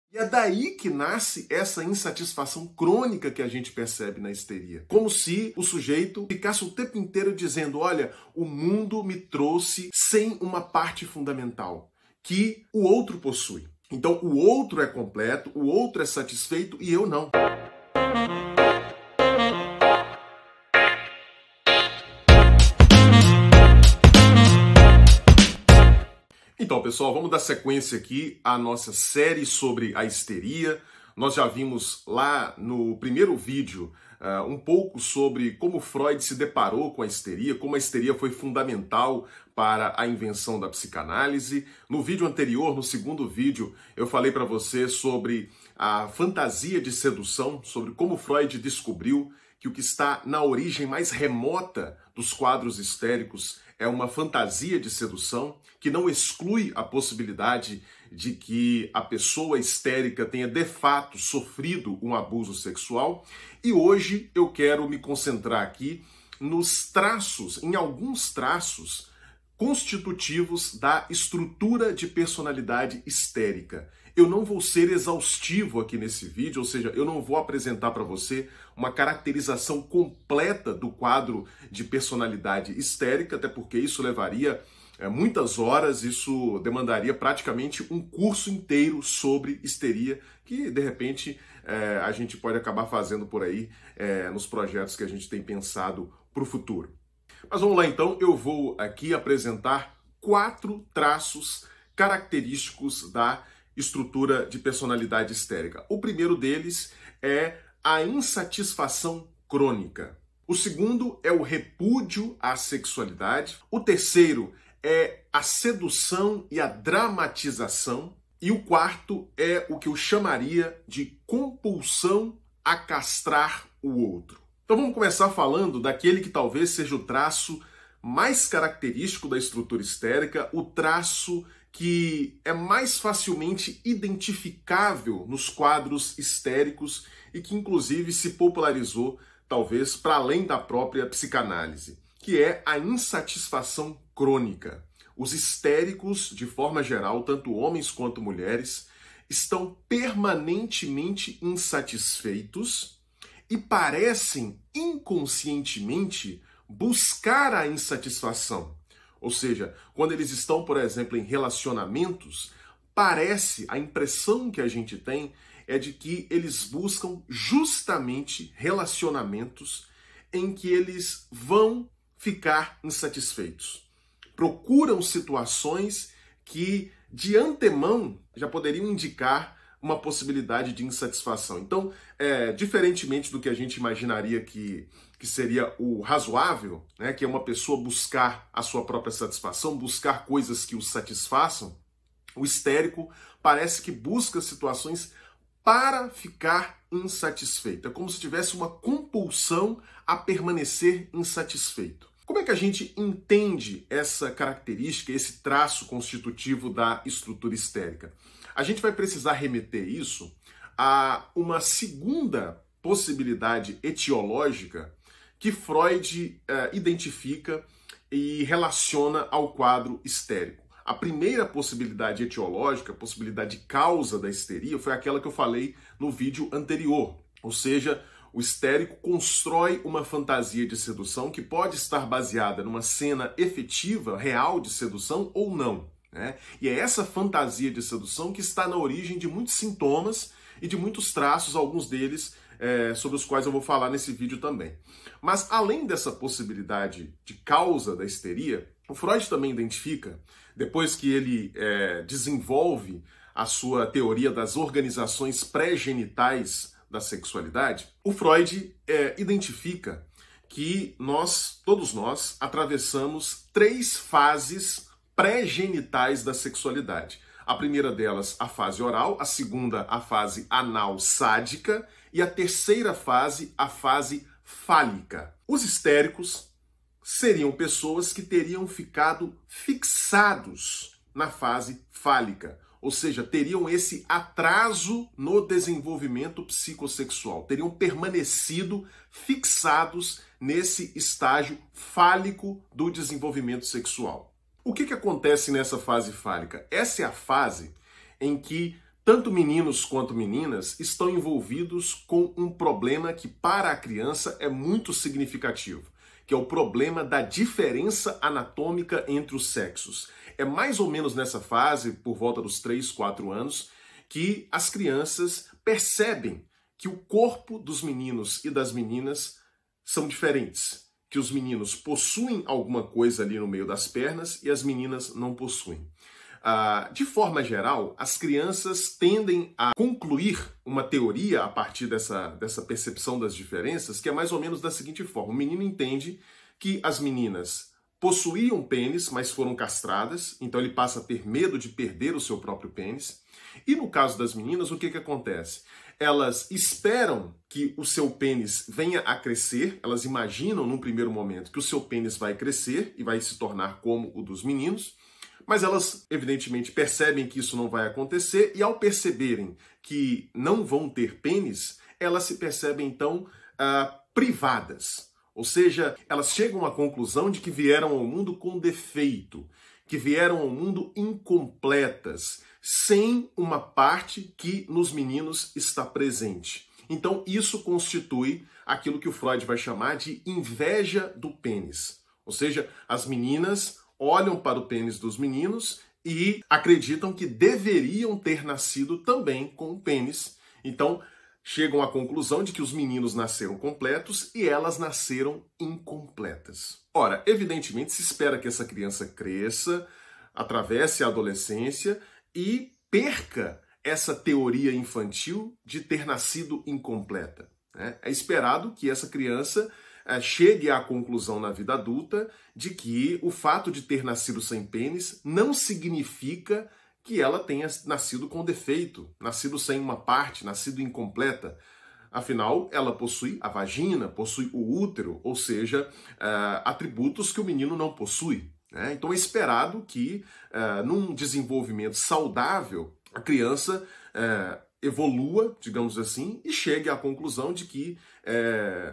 E é daí que nasce essa insatisfação crônica que a gente percebe na histeria. Como se o sujeito ficasse o tempo inteiro dizendo, olha, o mundo me trouxe sem uma parte fundamental, que o outro possui. Então o outro é completo, o outro é satisfeito e eu não. Então, pessoal, vamos dar sequência aqui à nossa série sobre a histeria. Nós já vimos lá no primeiro vídeo um pouco sobre como Freud se deparou com a histeria, como a histeria foi fundamental para a invenção da psicanálise. No vídeo anterior, no segundo vídeo, eu falei para você sobre a fantasia de sedução, sobre como Freud descobriu que o que está na origem mais remota dos quadros histéricos é uma fantasia de sedução que não exclui a possibilidade de que a pessoa histérica tenha de fato sofrido um abuso sexual. E hoje eu quero me concentrar aqui nos traços, em alguns traços constitutivos da estrutura de personalidade histérica. Eu não vou ser exaustivo aqui nesse vídeo, ou seja, eu não vou apresentar para você uma caracterização completa do quadro de personalidade histérica, até porque isso levaria muitas horas, isso demandaria praticamente um curso inteiro sobre histeria, que de repente a gente pode acabar fazendo por aí nos projetos que a gente tem pensado para o futuro. Mas vamos lá então, eu vou aqui apresentar 4 traços característicos da estrutura de personalidade histérica. O primeiro deles é a insatisfação crônica. O segundo é o repúdio à sexualidade. O terceiro é a sedução e a dramatização. E o quarto é o que eu chamaria de compulsão a castrar o outro. Então vamos começar falando daquele que talvez seja o traço mais característico da estrutura histérica, o traço que é mais facilmente identificável nos quadros histéricos e que inclusive se popularizou talvez para além da própria psicanálise, que é a insatisfação crônica. Os histéricos, de forma geral, tanto homens quanto mulheres, estão permanentemente insatisfeitos e parecem inconscientemente buscar a insatisfação. Ou seja, quando eles estão, por exemplo, em relacionamentos, a impressão que a gente tem é de que eles buscam justamente relacionamentos em que eles vão ficar insatisfeitos. Procuram situações que, de antemão, já poderiam indicar uma possibilidade de insatisfação. Então, diferentemente do que a gente imaginaria que seria o razoável, né, que é uma pessoa buscar a sua própria satisfação, buscar coisas que o satisfaçam, o histérico parece que busca situações para ficar insatisfeito. É como se tivesse uma compulsão a permanecer insatisfeito. Como é que a gente entende essa característica, esse traço constitutivo da estrutura histérica? A gente vai precisar remeter isso a uma segunda possibilidade etiológica que Freud identifica e relaciona ao quadro histérico. A primeira possibilidade etiológica, a possibilidade de causa da histeria, foi aquela que eu falei no vídeo anterior. Ou seja, o histérico constrói uma fantasia de sedução que pode estar baseada numa cena efetiva, real de sedução ou não, né? E é essa fantasia de sedução que está na origem de muitos sintomas e de muitos traços, alguns deles sobre os quais eu vou falar nesse vídeo também. Mas além dessa possibilidade de causa da histeria, o Freud também identifica, depois que ele desenvolve a sua teoria das organizações pré-genitais da sexualidade, o Freud identifica que todos nós, atravessamos 3 fases pré-genitais da sexualidade. A primeira delas, a fase oral, a segunda, a fase anal sádica e a terceira fase, a fase fálica. Os histéricos seriam pessoas que teriam ficado fixados na fase fálica, ou seja, teriam esse atraso no desenvolvimento psicossexual, teriam permanecido fixados nesse estágio fálico do desenvolvimento sexual. O que acontece nessa fase fálica? Essa é a fase em que tanto meninos quanto meninas estão envolvidos com um problema que para a criança é muito significativo, que é o problema da diferença anatômica entre os sexos. É mais ou menos nessa fase, por volta dos 3, 4 anos, que as crianças percebem que o corpo dos meninos e das meninas são diferentes, que os meninos possuem alguma coisa ali no meio das pernas e as meninas não possuem. De forma geral, as crianças tendem a concluir uma teoria a partir dessa percepção das diferenças, que é mais ou menos da seguinte forma. O menino entende que as meninas possuíam pênis, mas foram castradas, então ele passa a ter medo de perder o seu próprio pênis. E no caso das meninas, o que acontece? Elas esperam que o seu pênis venha a crescer, elas imaginam num primeiro momento que o seu pênis vai crescer e vai se tornar como o dos meninos, mas elas, evidentemente, percebem que isso não vai acontecer e, ao perceberem que não vão ter pênis, elas se percebem, então, privadas. Ou seja, elas chegam à conclusão de que vieram ao mundo com defeito, que vieram ao mundo incompletas, sem uma parte que nos meninos está presente. Então, isso constitui aquilo que o Freud vai chamar de inveja do pênis. Ou seja, as meninas olham para o pênis dos meninos e acreditam que deveriam ter nascido também com o pênis. Então, chegam à conclusão de que os meninos nasceram completos e elas nasceram incompletas. Ora, evidentemente, se espera que essa criança cresça, atravesse a adolescência e perca essa teoria infantil de ter nascido incompleta. É esperado que essa criança chegue à conclusão na vida adulta de que o fato de ter nascido sem pênis não significa que ela tenha nascido com defeito, nascido sem uma parte, nascido incompleta. Afinal, ela possui a vagina, possui o útero, ou seja, atributos que o menino não possui. Então é esperado que, num desenvolvimento saudável, a criança evolua, digamos assim, e chegue à conclusão de que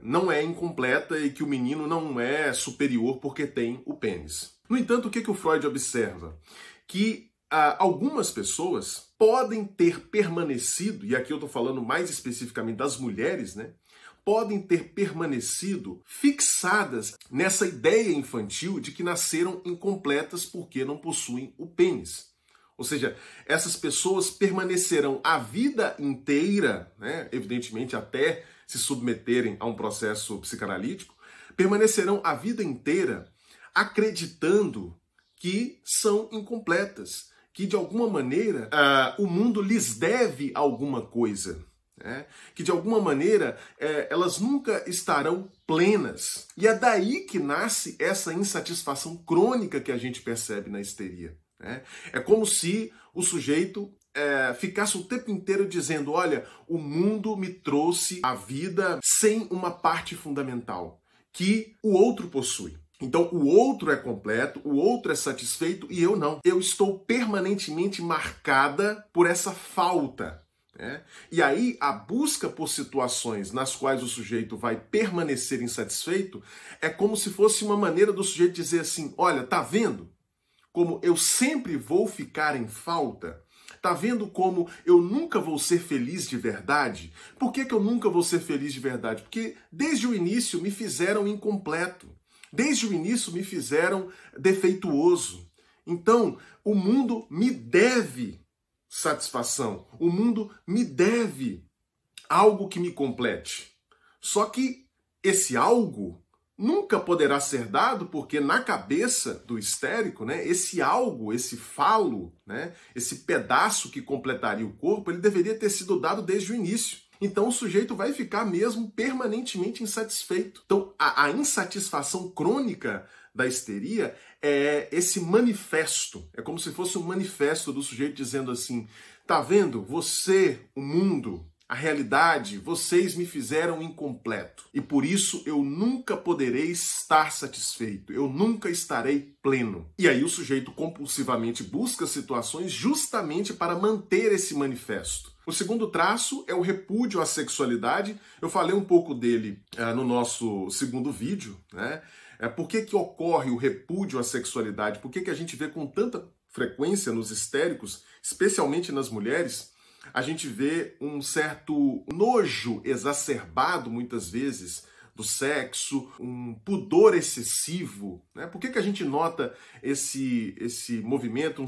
não é incompleta e que o menino não é superior porque tem o pênis. No entanto, o que o Freud observa? Que algumas pessoas podem ter permanecido, e aqui eu estou falando mais especificamente das mulheres, podem ter permanecido fixadas nessa ideia infantil de que nasceram incompletas porque não possuem o pênis. Ou seja, essas pessoas permanecerão a vida inteira, evidentemente até se submeterem a um processo psicanalítico, permanecerão a vida inteira acreditando que são incompletas, que de alguma maneira o mundo lhes deve alguma coisa. Que de alguma maneira elas nunca estarão plenas. E é daí que nasce essa insatisfação crônica que a gente percebe na histeria. É como se o sujeito ficasse o tempo inteiro dizendo: olha, o mundo me trouxe a vida sem uma parte fundamental, que o outro possui. Então o outro é completo, o outro é satisfeito e eu não. Eu estou permanentemente marcada por essa falta. E aí a busca por situações nas quais o sujeito vai permanecer insatisfeito é como se fosse uma maneira do sujeito dizer assim: olha, tá vendo como eu sempre vou ficar em falta? Tá vendo como eu nunca vou ser feliz de verdade? Por que eu nunca vou ser feliz de verdade? Porque desde o início me fizeram incompleto. Desde o início me fizeram defeituoso. Então, o mundo me deve satisfação. O mundo me deve algo que me complete. Só que esse algo nunca poderá ser dado porque na cabeça do histérico, esse algo, esse falo, esse pedaço que completaria o corpo, ele deveria ter sido dado desde o início. Então o sujeito vai ficar mesmo permanentemente insatisfeito. Então a insatisfação crônica da histeria é esse manifesto. É como se fosse um manifesto do sujeito dizendo assim: tá vendo? Você, o mundo, a realidade, vocês me fizeram incompleto. E por isso eu nunca poderei estar satisfeito. Eu nunca estarei pleno. E aí o sujeito compulsivamente busca situações justamente para manter esse manifesto. O segundo traço é o repúdio à sexualidade. Eu falei um pouco dele no nosso segundo vídeo. Por que ocorre o repúdio à sexualidade? Por que a gente vê com tanta frequência nos histéricos, especialmente nas mulheres, a gente vê um certo nojo exacerbado, muitas vezes, do sexo, um pudor excessivo, né? Por que a gente nota esse movimento,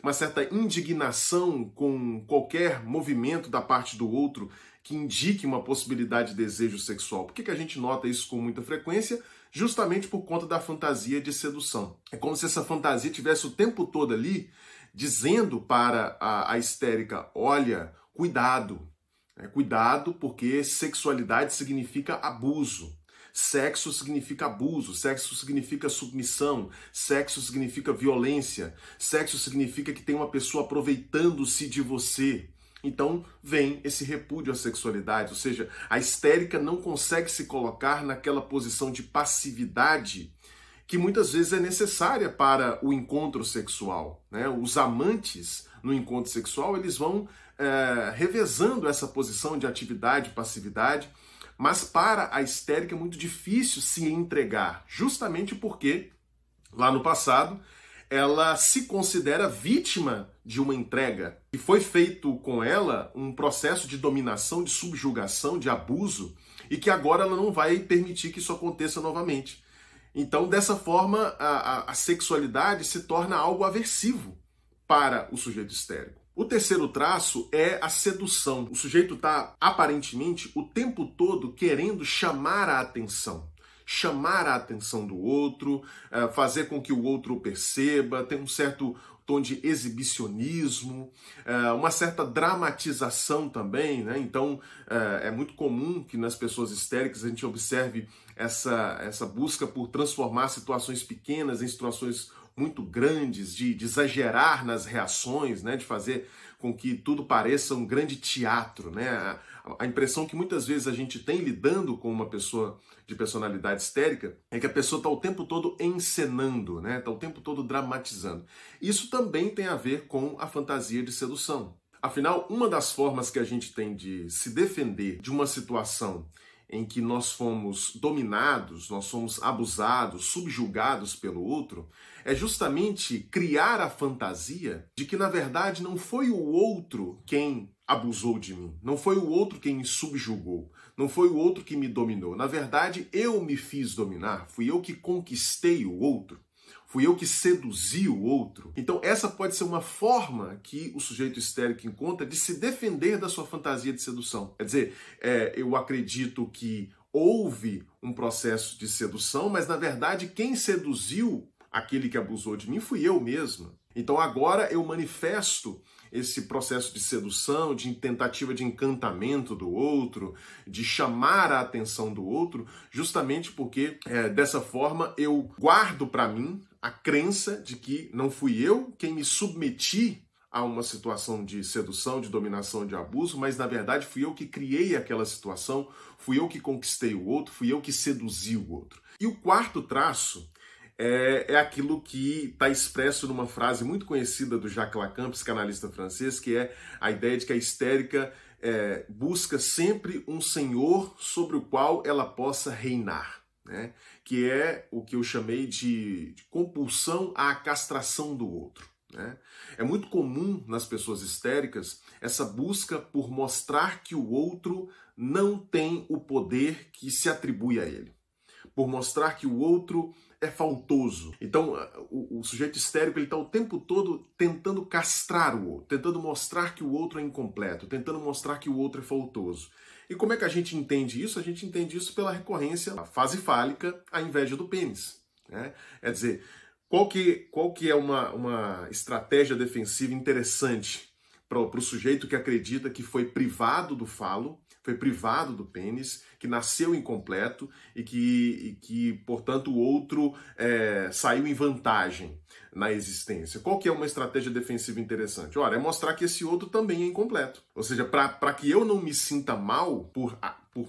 uma certa indignação com qualquer movimento da parte do outro que indique uma possibilidade de desejo sexual? Por que a gente nota isso com muita frequência? Justamente por conta da fantasia de sedução. É como se essa fantasia tivesse o tempo todo ali dizendo para a histérica: olha, cuidado. Cuidado, porque sexualidade significa abuso. Sexo significa abuso, sexo significa submissão, sexo significa violência, sexo significa que tem uma pessoa aproveitando-se de você. Então vem esse repúdio à sexualidade, ou seja, a histérica não consegue se colocar naquela posição de passividade que muitas vezes é necessária para o encontro sexual, né? Os amantes no encontro sexual, eles vão revezando essa posição de atividade e passividade, mas para a histérica é muito difícil se entregar, justamente porque lá no passado ela se considera vítima de uma entrega e foi feito com ela um processo de dominação, de subjugação, de abuso, e que agora ela não vai permitir que isso aconteça novamente. Então, dessa forma, a sexualidade se torna algo aversivo para o sujeito histérico. O terceiro traço é a sedução. O sujeito está, aparentemente, o tempo todo querendo chamar a atenção do outro, fazer com que o outro perceba, tem um certo tom de exibicionismo, uma certa dramatização também, né? Então, é muito comum que nas pessoas histéricas a gente observe essa busca por transformar situações pequenas em situações muito grandes, de exagerar nas reações, né? De fazer com que tudo pareça um grande teatro, né? A impressão que muitas vezes a gente tem lidando com uma pessoa de personalidade histérica é que a pessoa está o tempo todo encenando, né? Está o tempo todo dramatizando. Isso também tem a ver com a fantasia de sedução. Afinal, uma das formas que a gente tem de se defender de uma situação em que nós fomos dominados, nós fomos abusados, subjugados pelo outro, é justamente criar a fantasia de que, na verdade, não foi o outro quem abusou de mim, não foi o outro quem me subjugou, não foi o outro que me dominou. Na verdade, eu me fiz dominar, fui eu que conquistei o outro. Fui eu que seduzi o outro. Então essa pode ser uma forma que o sujeito histérico encontra de se defender da sua fantasia de sedução. Quer dizer, eu acredito que houve um processo de sedução, mas na verdade quem seduziu aquele que abusou de mim fui eu mesma. Então agora eu manifesto esse processo de sedução, de tentativa de encantamento do outro, de chamar a atenção do outro, justamente porque dessa forma eu guardo para mim a crença de que não fui eu quem me submeti a uma situação de sedução, de dominação, de abuso, mas na verdade fui eu que criei aquela situação, fui eu que conquistei o outro, fui eu que seduzi o outro. E o quarto traço é aquilo que está expresso numa frase muito conhecida do Jacques Lacan, psicanalista francês, que é a ideia de que a histérica busca sempre um senhor sobre o qual ela possa reinar, né? Que é o que eu chamei de compulsão à castração do outro, né? É muito comum nas pessoas histéricas essa busca por mostrar que o outro não tem o poder que se atribui a ele, por mostrar que o outro é faltoso. Então, o sujeito histérico está o tempo todo tentando castrar o outro, tentando mostrar que o outro é incompleto, tentando mostrar que o outro é faltoso. E como é que a gente entende isso? A gente entende isso pela recorrência à fase fálica, à inveja do pênis, né? É dizer, qual que é uma estratégia defensiva interessante para o sujeito que acredita que foi privado do falo, foi privado do pênis, que nasceu incompleto e que portanto, o outro saiu em vantagem na existência? Qual que é uma estratégia defensiva interessante? Ora, é mostrar que esse outro também é incompleto. Ou seja, para que eu não me sinta mal por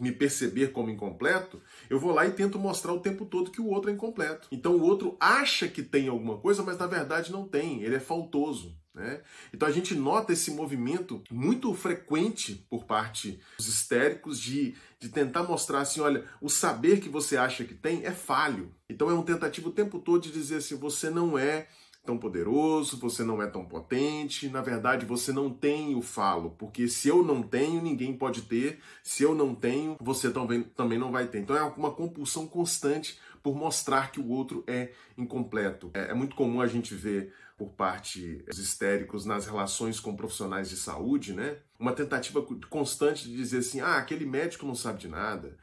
me perceber como incompleto, eu vou lá e tento mostrar o tempo todo que o outro é incompleto. Então o outro acha que tem alguma coisa, mas na verdade não tem, ele é faltoso, né? Então a gente nota esse movimento muito frequente por parte dos histéricos de tentar mostrar assim, olha, o saber que você acha que tem é falho. Então é um tentativa o tempo todo de dizer assim, você não é tão poderoso, você não é tão potente, na verdade você não tem o falo, porque se eu não tenho, ninguém pode ter, se eu não tenho, você também não vai ter. Então é uma compulsão constante por mostrar que o outro é incompleto. É muito comum a gente ver por parte dos histéricos nas relações com profissionais de saúde, né? Uma tentativa constante de dizer assim, aquele médico não sabe de nada,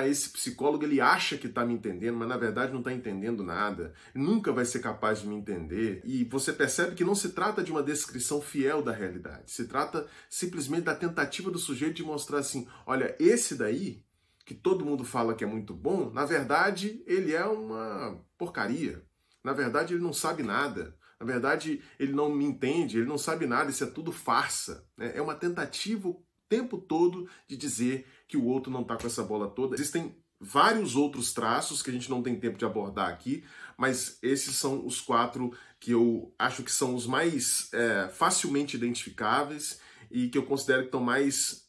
esse psicólogo ele acha que está me entendendo, mas na verdade não está entendendo nada, nunca vai ser capaz de me entender. E você percebe que não se trata de uma descrição fiel da realidade, se trata simplesmente da tentativa do sujeito de mostrar assim, olha, esse daí, que todo mundo fala que é muito bom, na verdade ele é uma porcaria, na verdade ele não sabe nada. Na verdade, ele não me entende, ele não sabe nada, isso é tudo farsa. É uma tentativa o tempo todo de dizer que o outro não está com essa bola toda. Existem vários outros traços que a gente não tem tempo de abordar aqui, mas esses são os 4 que eu acho que são os mais facilmente identificáveis e que eu considero que estão mais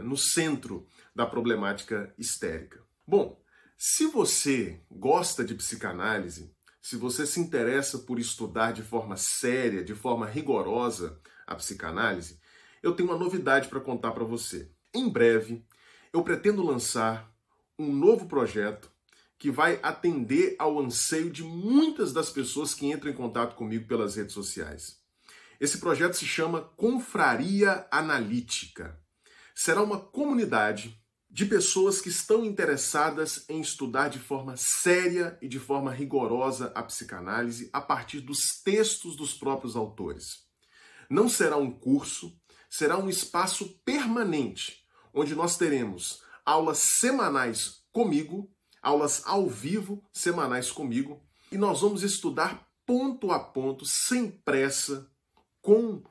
no centro da problemática histérica. Bom, se você gosta de psicanálise, se você se interessa por estudar de forma séria, de forma rigorosa a psicanálise, eu tenho uma novidade para contar para você. Em breve, eu pretendo lançar um novo projeto que vai atender ao anseio de muitas das pessoas que entram em contato comigo pelas redes sociais. Esse projeto se chama Confraria Analítica. Será uma comunidade de pessoas que estão interessadas em estudar de forma séria e de forma rigorosa a psicanálise a partir dos textos dos próprios autores. Não será um curso, será um espaço permanente, onde nós teremos aulas semanais comigo, aulas ao vivo semanais comigo, e nós vamos estudar ponto a ponto, sem pressa, com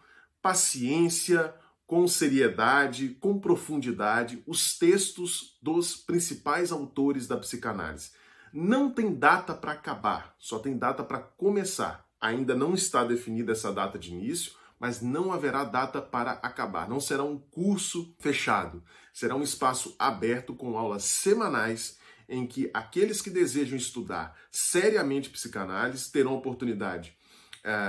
paciência, com seriedade, com profundidade, os textos dos principais autores da psicanálise. Não tem data para acabar, só tem data para começar. Ainda não está definida essa data de início, mas não haverá data para acabar. Não será um curso fechado, será um espaço aberto com aulas semanais em que aqueles que desejam estudar seriamente psicanálise terão a oportunidade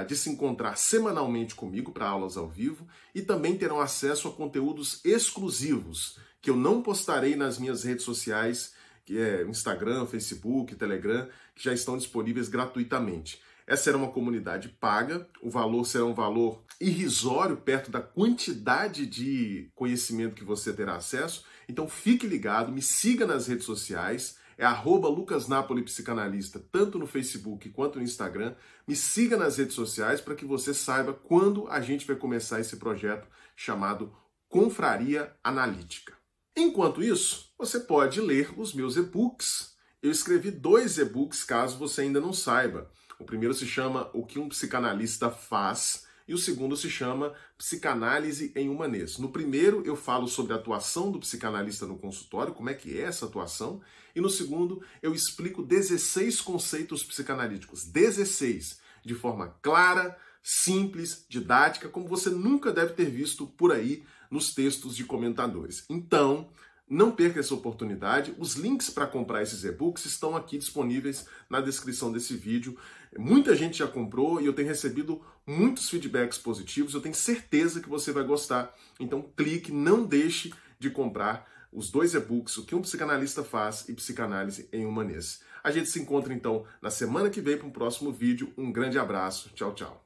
de se encontrar semanalmente comigo para aulas ao vivo e também terão acesso a conteúdos exclusivos que eu não postarei nas minhas redes sociais, que é Instagram, Facebook, Telegram, que já estão disponíveis gratuitamente. Essa será uma comunidade paga, o valor será um valor irrisório perto da quantidade de conhecimento que você terá acesso. Então fique ligado, me siga nas redes sociais, é @lucasnapolipsicanalista, tanto no Facebook quanto no Instagram. Me siga nas redes sociais para que você saiba quando a gente vai começar esse projeto chamado Confraria Analítica. Enquanto isso, você pode ler os meus e-books. Eu escrevi 2 e-books, caso você ainda não saiba. O primeiro se chama O que um psicanalista faz e o segundo se chama Psicanálise em Humanês. No primeiro eu falo sobre a atuação do psicanalista no consultório, como é que é essa atuação, e no segundo eu explico 16 conceitos psicanalíticos, 16, de forma clara, simples, didática, como você nunca deve ter visto por aí nos textos de comentadores. Então, não perca essa oportunidade. Os links para comprar esses e-books estão aqui disponíveis na descrição desse vídeo. Muita gente já comprou e eu tenho recebido muitos feedbacks positivos. Eu tenho certeza que você vai gostar. Então clique, não deixe de comprar os 2 e-books, O que um psicanalista faz e Psicanálise em Humanês. A gente se encontra então na semana que vem para um próximo vídeo. Um grande abraço. Tchau, tchau.